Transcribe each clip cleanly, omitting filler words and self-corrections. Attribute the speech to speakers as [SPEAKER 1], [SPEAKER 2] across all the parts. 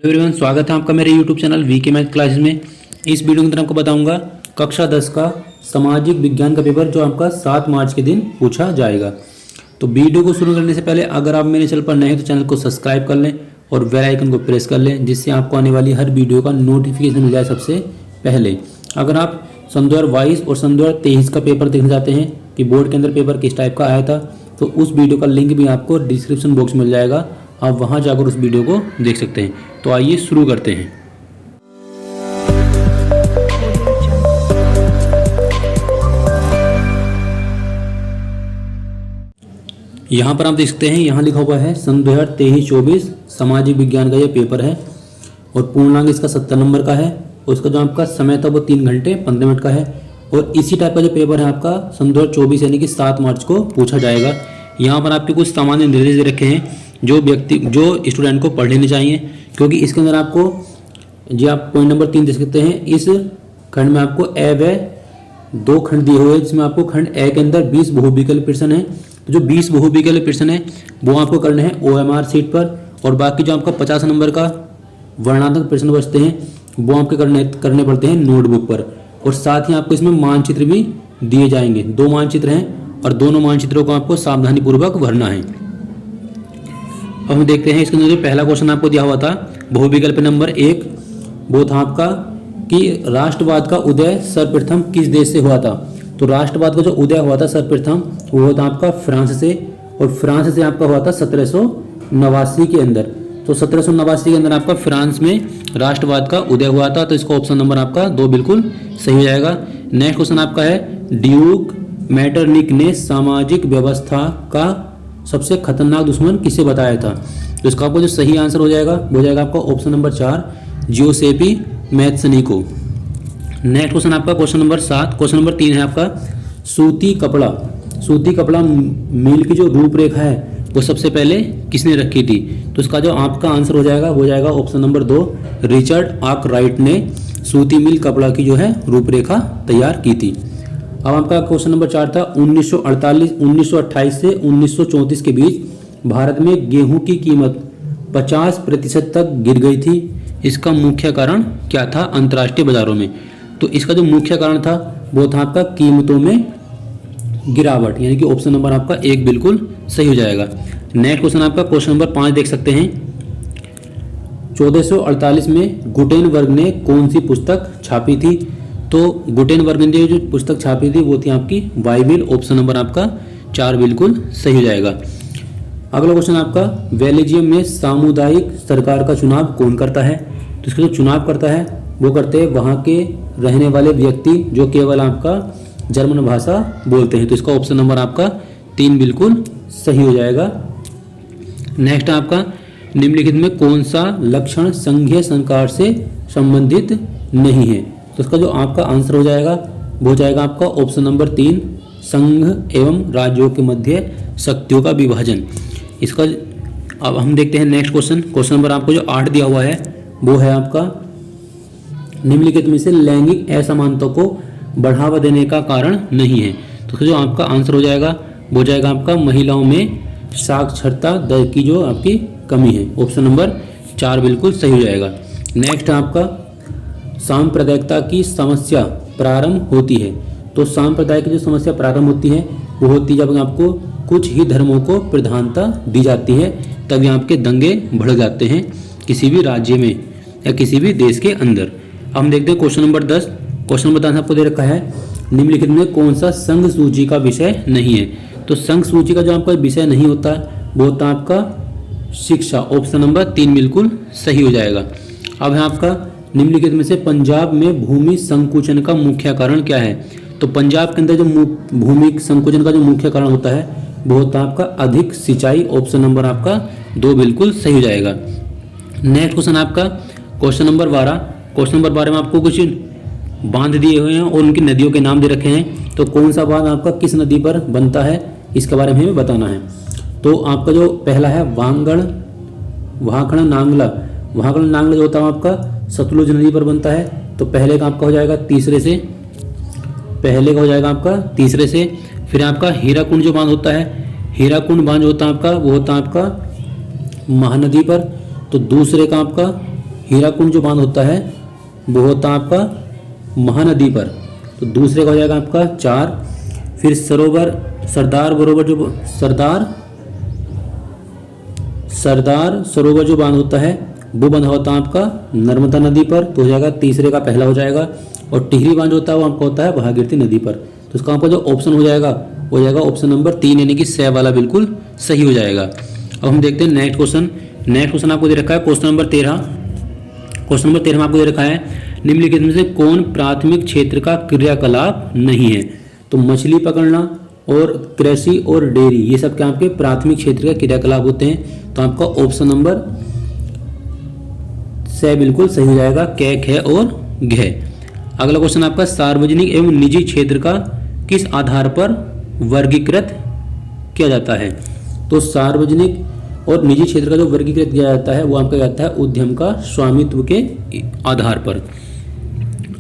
[SPEAKER 1] Hello everyone, स्वागत है आपका मेरे YouTube channel VK math classes में। इस वीडियो के अंदर आपको बताऊंगा कक्षा 10 का सामाजिक विज्ञान का पेपर जो आपका 7 मार्च के दिन पूछा जाएगा। तो वीडियो को शुरू करने से पहले अगर आप मेरे चैनल पर नए हैं तो चैनल को सब्सक्राइब कर लें और बेल आइकन को प्रेस कर लें, जिससे आपको आने वाली हर वीडियो का नोटिफिकेशन मिल जाए सबसे पहले। अगर आप सन 2022 और सन 2023 का पेपर देखना चाहते हैं कि बोर्ड के अंदर पेपर किस टाइप का आया था, तो उस वीडियो का लिंक भी आपको डिस्क्रिप्शन बॉक्स में मिल जाएगा, आप वहां जाकर उस वीडियो को देख सकते हैं। तो आइए शुरू करते हैं। यहाँ पर आप देख सकते हैं, यहाँ लिखा हुआ है सन 2023-24 सामाजिक विज्ञान का ये पेपर है और पूर्णांक इसका 70 नंबर का है और इसका जो आपका समय था वो 3 घंटे 15 मिनट का है। और इसी टाइप का जो पेपर है आपका सन 2024 यानी कि 7 मार्च को पूछा जाएगा। यहाँ पर आपके कुछ सामान्य निर्देश दे रखे हैं जो स्टूडेंट को पढ़ लेने चाहिए, क्योंकि इसके अंदर आपको आप पॉइंट नंबर 3 दे सकते हैं। इस खंड में आपको ए व 2 खंड दिए हुए हैं, जिसमें आपको खंड ए के अंदर 20 बहुविकल्प प्रश्न है। तो जो 20 बहुविकल्प प्रश्न है वो आपको करने हैं OMR सीट पर, और बाकी जो आपका 50 नंबर का वर्णनात्मक प्रश्न बचते हैं वो आपके करने पड़ते हैं नोटबुक पर। और साथ ही आपको इसमें मानचित्र भी दिए जाएंगे। 2 मानचित्र हैं और दोनों मानचित्रों को आपको सावधानी पूर्वक भरना है। अब हम देखते हैं इसके अंदर जो पहला क्वेश्चन आपको दिया हुआ था बहुविकल्प नंबर 1, वो था आपका कि राष्ट्रवाद का उदय सर्वप्रथम किस देश से हुआ था। तो राष्ट्रवाद का जो उदय हुआ था सर्वप्रथम वो हुआ था आपका फ्रांस से, और फ्रांस से आपका हुआ था 1789 के अंदर। तो 1789 के अंदर आपका फ्रांस में राष्ट्रवाद का उदय हुआ था। तो इसका ऑप्शन नंबर आपका 2 बिल्कुल सही हो जाएगा। नेक्स्ट क्वेश्चन आपका है ड्यूक मेटरनिक ने सामाजिक व्यवस्था का सबसे खतरनाक दुश्मन किसे बताया था। तो इसका आपको जो सही आंसर हो जाएगा वो जाएगा आपका ऑप्शन नंबर 4 जियोसेपी मैथ्सनिको। नेक्स्ट क्वेश्चन आपका क्वेश्चन नंबर 7, क्वेश्चन नंबर 3 है आपका सूती कपड़ा मिल की जो रूपरेखा है वो सबसे पहले किसने रखी थी। तो इसका जो आपका आंसर हो जाएगा वो जाएगा ऑप्शन नंबर 2 रिचर्ड आर्कराइट ने सूती मिल कपड़ा की जो है रूपरेखा तैयार की थी। अब आपका क्वेश्चन नंबर 4 था 1928 से 1934 के बीच भारत में गेहूं की कीमत 50% तक गिर गई थी। इसका मुख्य कारण क्या था अंतर्राष्ट्रीय बाजारों में। तो इसका जो मुख्य कारण था वो था आपका कीमतों में गिरावट, यानी कि ऑप्शन नंबर आपका 1 बिल्कुल सही हो जाएगा। नेक्स्ट क्वेश्चन आपका क्वेश्चन नंबर 5 देख सकते हैं। 1448 में गुटेनबर्ग ने कौन सी पुस्तक छापी थी। तो गुटेनबर्ग ने जो पुस्तक छापी थी वो थी आपकी बाइबिल। ऑप्शन नंबर आपका 4 बिल्कुल सही हो जाएगा। अगला क्वेश्चन आपका बेल्जियम में सामुदायिक सरकार का चुनाव कौन करता है। तो इसका जो चुनाव करता है वो करते हैं वहाँ के रहने वाले व्यक्ति जो केवल आपका जर्मन भाषा बोलते हैं। तो इसका ऑप्शन नंबर आपका 3 बिल्कुल सही हो जाएगा। नेक्स्ट आपका निम्नलिखित में कौन सा लक्षण संघीय सरकार से संबंधित नहीं है। तो इसका जो आपका आंसर हो जाएगा वो जाएगा आपका ऑप्शन नंबर 3 संघ एवं राज्यों के मध्य शक्तियों का विभाजन। इसका अब हम देखते हैं नेक्स्ट क्वेश्चन नंबर आपको जो 8 दिया हुआ है वो है आपका निम्नलिखित में से लैंगिक असमानता को बढ़ावा देने का कारण नहीं है। तो जो आपका आंसर हो जाएगा वो जाएगा आपका महिलाओं में साक्षरता दर की जो आपकी कमी है। ऑप्शन नंबर 4 बिल्कुल सही हो जाएगा। नेक्स्ट आपका सांप्रदायिकता की समस्या प्रारंभ होती है। तो सांप्रदायिक की जो समस्या प्रारंभ होती है वो होती है जब आपको कुछ ही धर्मों को प्रधानता दी जाती है, तब यहाँ आपके दंगे भड़क जाते हैं किसी भी राज्य में या किसी भी देश के अंदर। अब हम देखते हैं क्वेश्चन नंबर 10। क्वेश्चन नंबर 10 आपको दे रखा है निम्नलिखित में कौन सा संघ सूची का विषय नहीं है। तो संघ सूची का जो आपका विषय नहीं होता वो होता आपका शिक्षा। ऑप्शन नंबर 3 बिल्कुल सही हो जाएगा। अब है आपका निम्नलिखित में से पंजाब में भूमि संकुचन का मुख्य कारण क्या है। तो पंजाब के अंदर जो भूमि संकुचन का जो मुख्य कारण होता है वो होता है आपका अधिक सिंचाई। ऑप्शन नंबर आपका 2 बिल्कुल सही हो जाएगा। नेक्स्ट क्वेश्चन आपका क्वेश्चन नंबर 12। क्वेश्चन नंबर 12 में आपको कुछ बांध दिए हुए हैं और उनकी नदियों के नाम दे रखे हैं। तो कौन सा बांध आपका किस नदी पर बनता है इसके बारे में हमें बताना है। तो आपका जो पहला है वाहखड़ नांगला जो होता है आपका सतलुज नदी पर बनता है। तो पहले का आपका हो जाएगा तीसरे से। फिर आपका हीराकुंड जो बांध होता है, हीराकुंड बांध होता है आपका वो होता है आपका महानदी पर। तो दूसरे का आपका हीराकुंड जो बांध होता है वो होता है आपका महानदी पर, तो दूसरे का हो जाएगा आपका 4। फिर सरदार सरोवर जो बांध होता है वो बंधा होता है आपका नर्मदा नदी पर, तो हो जाएगा तीसरे का पहला हो जाएगा। और टिहरी बांध होता है वो आपका होता है भागीरथी नदी पर, तो इसका आपका जो ऑप्शन हो जाएगा वो जाएगा ऑप्शन नंबर 3 यानी कि स वाला बिल्कुल सही हो जाएगा। अब हम देखते हैं नेक्स्ट क्वेश्चन आपको दे रखा है क्वेश्चन नंबर 13 में आपको दे रखा है निम्नलिखित में से कौन प्राथमिक क्षेत्र का क्रियाकलाप नहीं है। तो मछली पकड़ना और कृषि और डेयरी ये सब क्या आपके प्राथमिक क्षेत्र का क्रियाकलाप होते हैं, तो आपका ऑप्शन नंबर स बिल्कुल सही हो जाएगा, क, ख और घ। अगला क्वेश्चन आपका सार्वजनिक एवं निजी क्षेत्र का किस आधार पर वर्गीकृत किया जाता है। तो सार्वजनिक और निजी क्षेत्र का जो वर्गीकृत किया जाता है वो आपका जाता है उद्यम का स्वामित्व के आधार पर।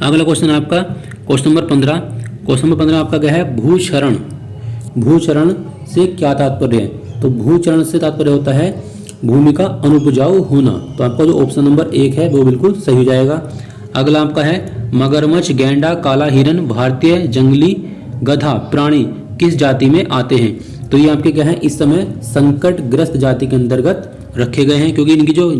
[SPEAKER 1] अगला क्वेश्चन आपका क्वेश्चन नंबर 15 आपका क्या है भूचरण से क्या तात्पर्य है। तो भूचरण से तात्पर्य होता है भूमि का अनुपजाऊ होना, तो आपका जो ऑप्शन नंबर 1 है वो बिल्कुल सही हो जाएगा। अगला आपका है मगरमच्छ, गैंडा, काला हिरन, भारतीय जंगली गधा प्राणी किस जाति में आते हैं। तो ये आपके क्या है इस समय संकटग्रस्त जाति के अंतर्गत रखे गए हैं, क्योंकि इनकी जो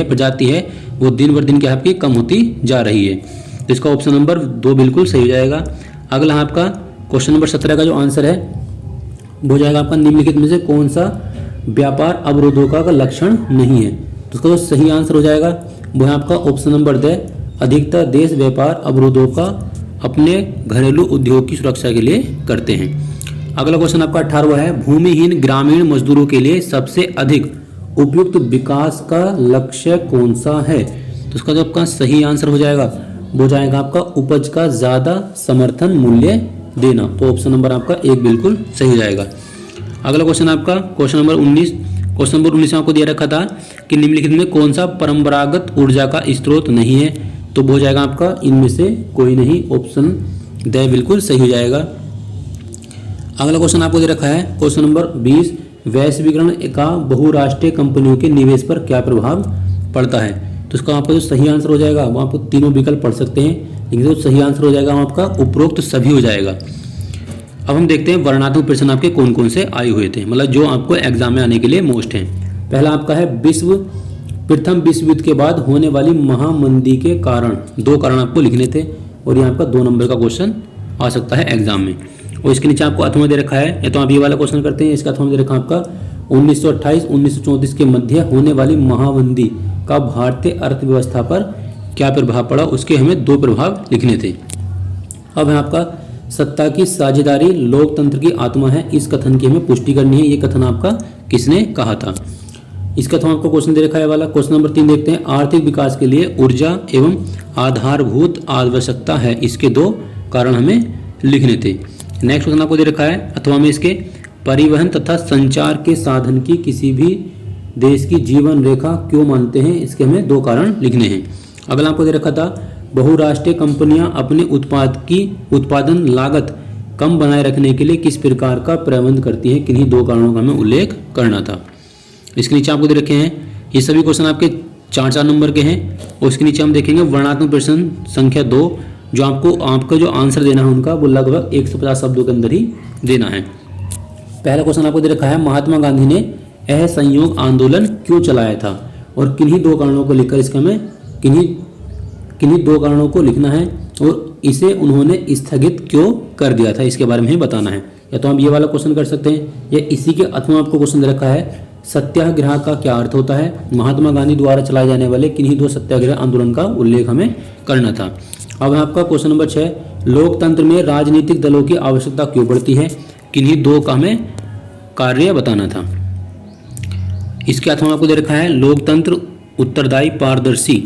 [SPEAKER 1] प्रजाति है वो दिन बर दिन क्या आपकी कम होती जा रही है, तो इसका ऑप्शन नंबर 2 बिल्कुल सही हो जाएगा। अगला आपका क्वेश्चन नंबर 17 का जो आंसर है वो हो जाएगा आपका निम्नलिखित में से कौन सा व्यापार अवरोधों का लक्षण नहीं है। तो उसका जो सही आंसर हो जाएगा वो है आपका ऑप्शन नंबर 2, अधिकतर देश व्यापार अवरोधों का अपने घरेलू उद्योग की सुरक्षा के लिए करते हैं। अगला क्वेश्चन आपका 18वां है भूमिहीन ग्रामीण मजदूरों के लिए सबसे अधिक उपयुक्त विकास का लक्ष्य कौन सा है। तो उसका जो आपका सही आंसर हो जाएगा वो जाएगा आपका उपज का ज्यादा समर्थन मूल्य देना, तो ऑप्शन नंबर आपका 1 बिल्कुल सही हो जाएगा। अगला क्वेश्चन आपका क्वेश्चन नंबर 19 में आपको दिया रखा था कि निम्नलिखित में कौन सा परंपरागत ऊर्जा का स्रोत नहीं है। तो वो हो जाएगा आपका इनमें से कोई नहीं, ऑप्शन द बिल्कुल सही हो जाएगा। अगला क्वेश्चन आपको दे रखा है क्वेश्चन नंबर 20 वैश्वीकरण का बहुराष्ट्रीय कंपनियों के निवेश पर क्या प्रभाव पड़ता है। तो इसका आपका जो सही आंसर हो जाएगा वो आपको तीनों विकल्प पढ़ सकते हैं, लेकिन जो सही आंसर हो जाएगा वो आपका उपरोक्त सभी हो जाएगा। अब हम देखते हैं वर्णनात्मक प्रश्न आपके कौन कौन से आए हुए थे, मतलब जो आपको एग्जाम में आने के लिए मोस्ट हैं। पहला आपका है प्रथम विश्व युद्ध के बाद होने वाली महामंदी के कारण, 2 कारण आपको लिखने थे और यहाँ आपका 2 नंबर का क्वेश्चन आ सकता है एग्जाम में। और इसके नीचे आपको अथवा दे रखा है, या तो आप ये वाला क्वेश्चन करते हैं, इसका अथवा दे रखा है आपका 1928-1934 के मध्य होने वाली महामंदी का भारतीय अर्थव्यवस्था पर क्या प्रभाव पड़ा, उसके हमें 2 प्रभाव लिखने थे। अब है आपका सत्ता की साझेदारी लोकतंत्र की आत्मा है, इस कथन की हमें पुष्टि करनी है, ये कथन आपका किसने कहा था। इसका तो आपको क्वेश्चन दे रखा है वाला क्वेश्चन नंबर 3 देखते हैं आर्थिक विकास के लिए ऊर्जा एवं आधारभूत आवश्यकता है, इसके 2 कारण हमें लिखने थे। नेक्स्ट क्वेश्चन आपको दे रखा है अथवा में इसके परिवहन तथा संचार के साधन की किसी भी देश की जीवन रेखा क्यों मानते हैं, इसके हमें 2 कारण लिखने हैं। अगला आपको दे रखा था बहुराष्ट्रीय कंपनियां अपने उत्पादन लागत कम बनाए रखने के लिए किस प्रकार का प्रबंध करती हैं, किन्हीं 2 कारणों का हमें उल्लेख करना था। इसके नीचे आपको दे रखे हैं ये सभी क्वेश्चन आपके 4 नंबर के हैं, और इसके नीचे हम देखेंगे वर्णनात्मक प्रश्न संख्या 2 जो आपका जो आंसर देना है उनका वो लगभग 150 शब्दों के अंदर ही देना है। पहला क्वेश्चन आपको दे रखा है महात्मा गांधी ने असहयोग आंदोलन क्यों चलाया था, और किन्हीं 2 कारणों को लिखकर इसका हमें किन्हीं 2 कारणों को लिखना है और इसे उन्होंने स्थगित क्यों कर दिया था, इसके बारे में ही बताना है। या तो आप ये वाला क्वेश्चन कर सकते हैं, या इसी के अथवा आपको क्वेश्चन दे रखा है सत्याग्रह का क्या अर्थ होता है, महात्मा गांधी द्वारा चलाए जाने वाले किन्हीं 2 सत्याग्रह आंदोलन का उल्लेख हमें करना था। अब आपका क्वेश्चन नंबर 6 लोकतंत्र में राजनीतिक दलों की आवश्यकता क्यों पड़ती है, किन्हीं 2 का हमें कार्य बताना था। इसके अथवा आपको दे रखा है लोकतंत्र उत्तरदायी पारदर्शी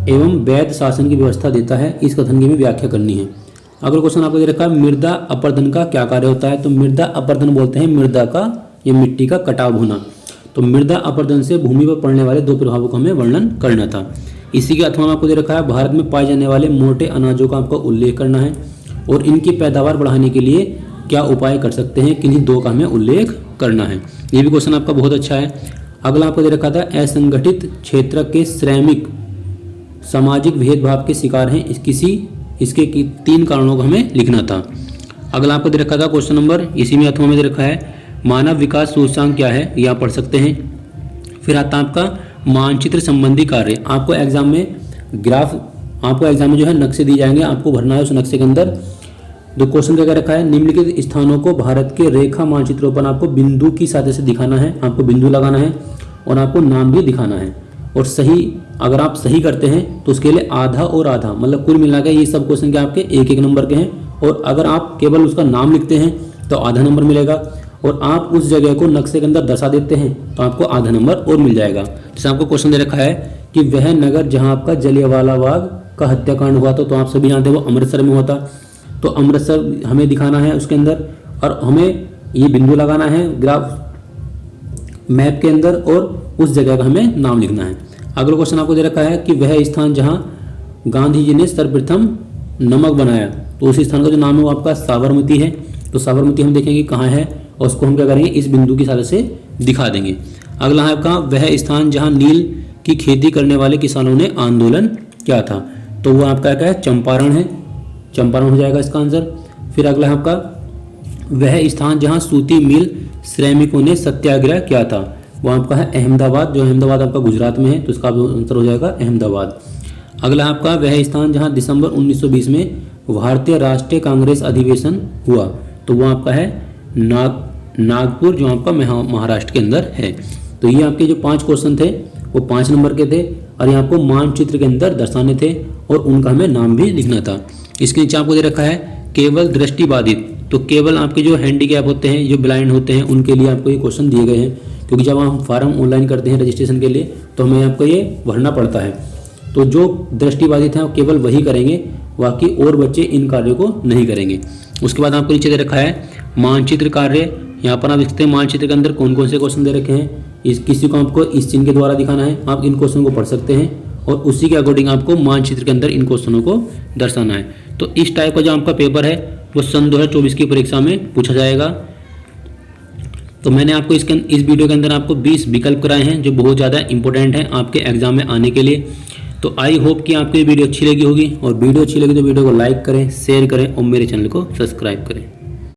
[SPEAKER 1] एवं वैध शासन की व्यवस्था देता है, इस कथन की भी व्याख्या करनी है। अगला क्वेश्चन आपको दे रखा है मृदा अपरदन का क्या कार्य होता है। तो मृदा अपरदन बोलते हैं मृदा का या मिट्टी का कटाव होना। तो मृदा अपरदन से भूमि पर पड़ने वाले 2 प्रभावों का हमें वर्णन करना था। इसी के अथवा में आपको दे रखा है भारत में पाए जाने वाले मोटे अनाजों का आपको उल्लेख करना है और इनकी पैदावार बढ़ाने के लिए क्या उपाय कर सकते हैं, किन्हीं 2 का हमें उल्लेख करना है। ये भी क्वेश्चन आपका बहुत अच्छा है। अगला आपको दे रखा था असंगठित क्षेत्र के श्रमिक सामाजिक भेदभाव के शिकार हैं, इसके 3 कारणों को हमें लिखना था। अगला आपको दे रखा था क्वेश्चन नंबर, इसी में अथवा में दे रखा है मानव विकास सूचकांक क्या है, ये आप पढ़ सकते हैं। फिर आता है आपका मानचित्र संबंधी कार्य। आपको एग्जाम में जो है नक्शे दिए जाएंगे, आपको भरना है उस नक्शे के अंदर। जो क्वेश्चन क्या रखा है, निम्नलिखित स्थानों को भारत के रेखा मानचित्रों पर आपको बिंदु की सहायता से दिखाना है, आपको बिंदु लगाना है और आपको नाम भी दिखाना है। और सही, अगर आप सही करते हैं तो उसके लिए आधा और आधा, मतलब कुल मिला के ये सब क्वेश्चन के आपके 1-1 नंबर के हैं। और अगर आप केवल उसका नाम लिखते हैं तो आधा नंबर मिलेगा, और आप उस जगह को नक्शे के अंदर दर्शा देते हैं तो आपको आधा नंबर और मिल जाएगा। जैसे आपको क्वेश्चन दे रखा है कि वह नगर जहां आपका जलियांवाला बाग का हत्याकांड हुआ था, तो आप सभी जानते हैं वो अमृतसर में होता। तो अमृतसर हमें दिखाना है उसके अंदर, और हमें ये बिंदु लगाना है ग्राफ मैप के अंदर, और उस जगह का हमें नाम लिखना है। अगला क्वेश्चन आपको दे रखा है कि वह स्थान जहां गांधी जी ने सर्वप्रथम नमक बनाया, तो उस स्थान का जो नाम है वो आपका साबरमती है। तो साबरमती हम देखेंगे कहाँ है, और उसको हम क्या करेंगे, इस बिंदु की सहायता से दिखा देंगे। अगला है आपका वह स्थान जहां नील की खेती करने वाले किसानों ने आंदोलन किया था, तो वो आपका क्या है, चंपारण है, चंपारण हो जाएगा इसका आंसर। फिर अगला है आपका वह स्थान जहां सूती मिल श्रमिकों ने सत्याग्रह किया था, वो आपका है अहमदाबाद, जो अहमदाबाद आपका गुजरात में है, तो इसका आंसर हो जाएगा अहमदाबाद। अगला आपका वह स्थान जहां दिसंबर 1920 में भारतीय राष्ट्रीय कांग्रेस अधिवेशन हुआ, तो वो आपका है नागपुर, जो आपका महाराष्ट्र के अंदर है। तो ये आपके जो 5 क्वेश्चन थे वो 5 नंबर के थे, और ये आपको मानचित्र के अंदर दर्शाने थे और उनका हमें नाम भी लिखना था। इसके नीचे आपको दे रखा है केवल दृष्टिबाधित, तो केवल आपके जो हैंडीकैप होते हैं, जो ब्लाइंड होते हैं, उनके लिए आपको ये क्वेश्चन दिए गए हैं, क्योंकि जब हम फॉर्म ऑनलाइन करते हैं रजिस्ट्रेशन के लिए तो हमें आपको ये भरना पड़ता है। तो जो दृष्टिबाधित हैं वो केवल वही करेंगे, बाकी और बच्चे इन कार्यों को नहीं करेंगे। उसके बाद आपको नीचे दे रखा है मानचित्र कार्य। यहाँ पर आप देखते हैं मानचित्र के अंदर कौन कौन से क्वेश्चन दे रखे हैं, किसी को आपको इस चिन्ह के द्वारा दिखाना है, आप इन क्वेश्चन को पढ़ सकते हैं, और उसी के अकॉर्डिंग आपको मानचित्र के अंदर इन क्वेश्चनों को दर्शाना है। तो इस टाइप का जो आपका पेपर है वो सन 2024 की परीक्षा में पूछा जाएगा। तो मैंने आपको इस वीडियो के अंदर आपको 20 विकल्प कराए हैं जो बहुत ज़्यादा इंपॉर्टेंट हैं आपके एग्जाम में आने के लिए। तो आई होप कि आपको ये वीडियो अच्छी लगी होगी, और वीडियो अच्छी लगी तो वीडियो को लाइक करें, शेयर करें और मेरे चैनल को सब्सक्राइब करें।